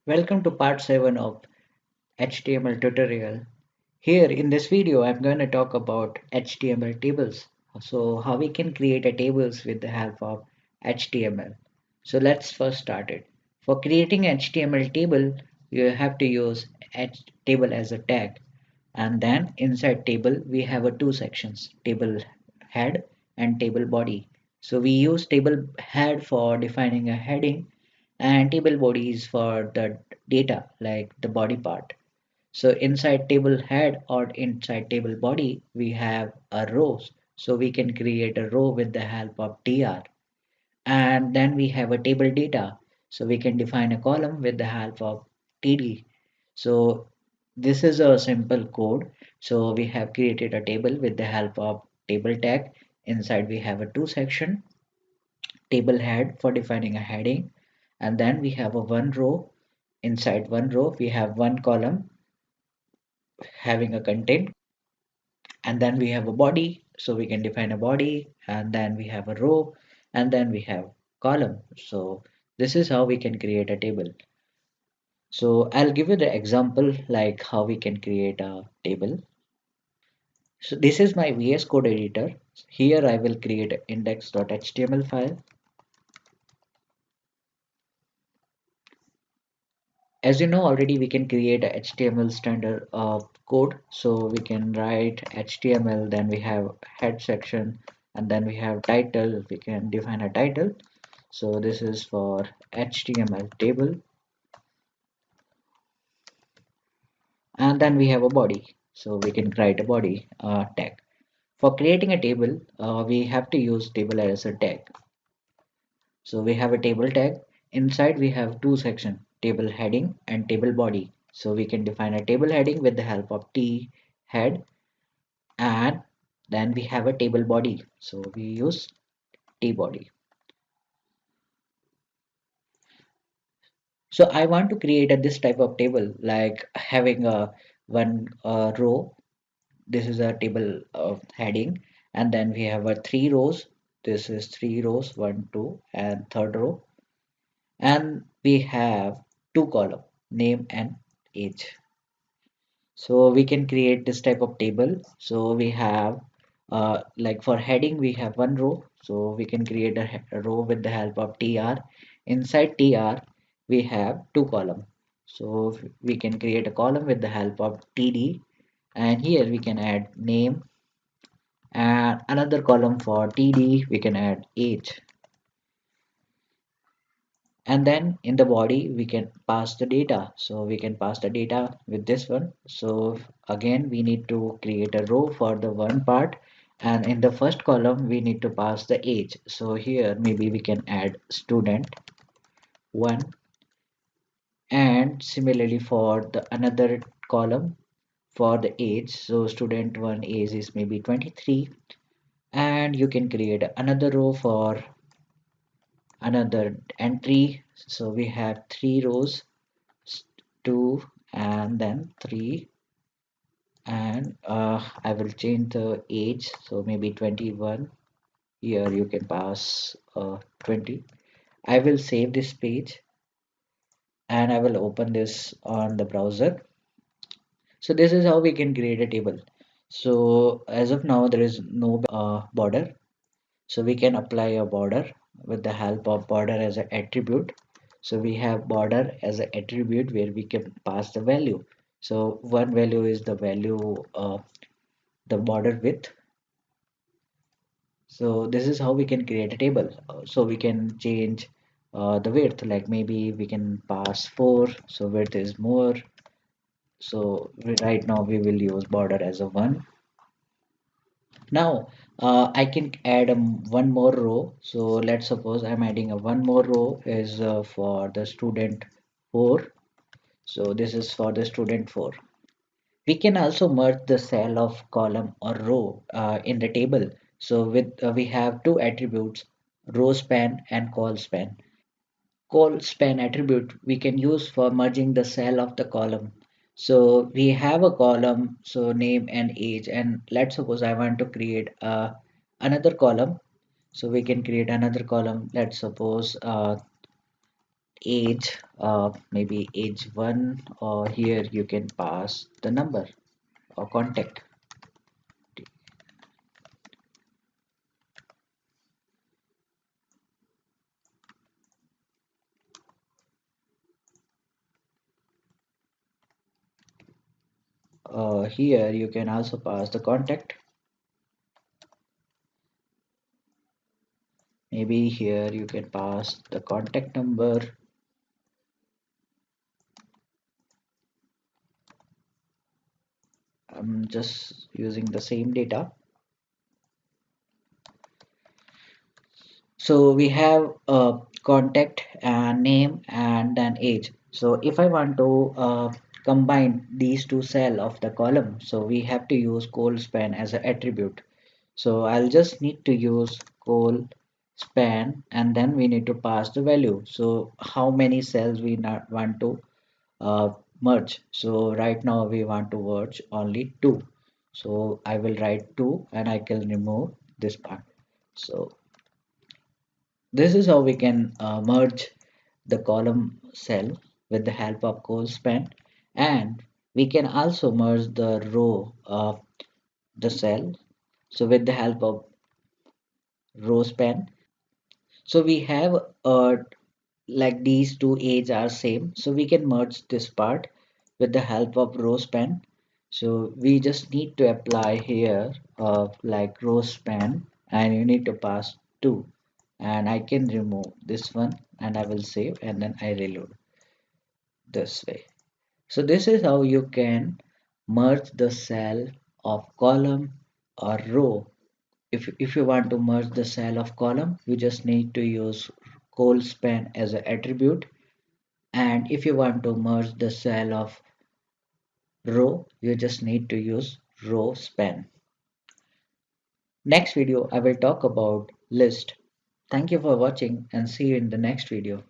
Welcome to part 7 of HTML tutorial. Here in this video I'm going to talk about HTML tables. So how we can create a tables with the help of HTML. So let's first start it. For creating HTML table you have to use table as a tag, and then inside table we have a two sections, table head and table body. So we use table head for defining a heading and table body is for the data like the body part. So inside table head or inside table body, we have a rows. So we can create a row with the help of tr. And then we have a table data. So we can define a column with the help of td. So this is a simple code. So we have created a table with the help of table tag. Inside we have a two section, table head for defining a heading, and then we have a one row. Inside one row we have one column having a content, and then we have a body, so we can define a body, and then we have a row, and then we have column. So this is how we can create a table. So I'll give you the example like how we can create a table. So this is my VS Code editor. Here I will create an index.html file. As you know already, we can create a HTML standard code. So we can write HTML, then we have head section, and then we have title. We can define a title. So this is for HTML table, and then we have a body. So we can write a body tag. For creating a table, we have to use table as a tag. So we have a table tag. Inside we have two sections, table heading and table body. So we can define a table heading with the help of t head, and then we have a table body. So we use t body. So I want to create this type of table like having a one row. This is a table of heading, and then we have a three rows. This is three rows, one, two, and third row, and we have two column, name and age. So we can create this type of table. So we have like for heading we have one row, so we can create a row with the help of tr. Inside tr we have two column, so we can create a column with the help of td, and here we can add name, and another column for td we can add age, and then in the body we can pass the data. So we can pass the data with this one. So again we need to create a row for the one part, and in the first column we need to pass the age. So here maybe we can add student 1, and similarly for the another column for the age, so student 1 age is maybe 23, and you can create another row for another entry. So we have three rows, 2 and then 3, and I will change the age, so maybe 21. Here you can pass 20. I will save this page and I will open this on the browser. So this is how we can create a table. So as of now there is no border, so we can apply a border with the help of border as an attribute. So we have border as an attribute where we can pass the value. So one value is the value the border width. So this is how we can create a table. So we can change the width, like maybe we can pass 4, so width is more. So right now we will use border as a 1. Now I can add one more row. So let's suppose I'm adding a one more row is for the student 4. So this is for the student 4. We can also merge the cell of column or row in the table. So with we have two attributes, row span and call span. Call span attribute we can use for merging the cell of the column. So we have a column, so name and age, and let's suppose I want to create another column. So we can create another column. Let's suppose age, maybe age 1, or here you can pass the number or contact. Here you can also pass the contact. Maybe here you can pass the contact number. I'm just using the same data. So we have contact and name and then age. So if I want to combine these two cell of the column, so we have to use col span as an attribute. So I'll just need to use col span and then we need to pass the value. So how many cells we not want to uh, merge. So right now we want to merge only two. So I will write two and I can remove this part. So this is how we can merge the column cell with the help of col span, and we can also merge the row of the cell, so with the help of row span. So we have like these two age are same, so we can merge this part with the help of row span. So we just need to apply here like row span, and you need to pass 2, and I can remove this one and I will save and then I reload this way. So this is how you can merge the cell of column or row. If you want to merge the cell of column, you just need to use col span as an attribute, and if you want to merge the cell of row, you just need to use row span. Next video I will talk about list. Thank you for watching and see you in the next video.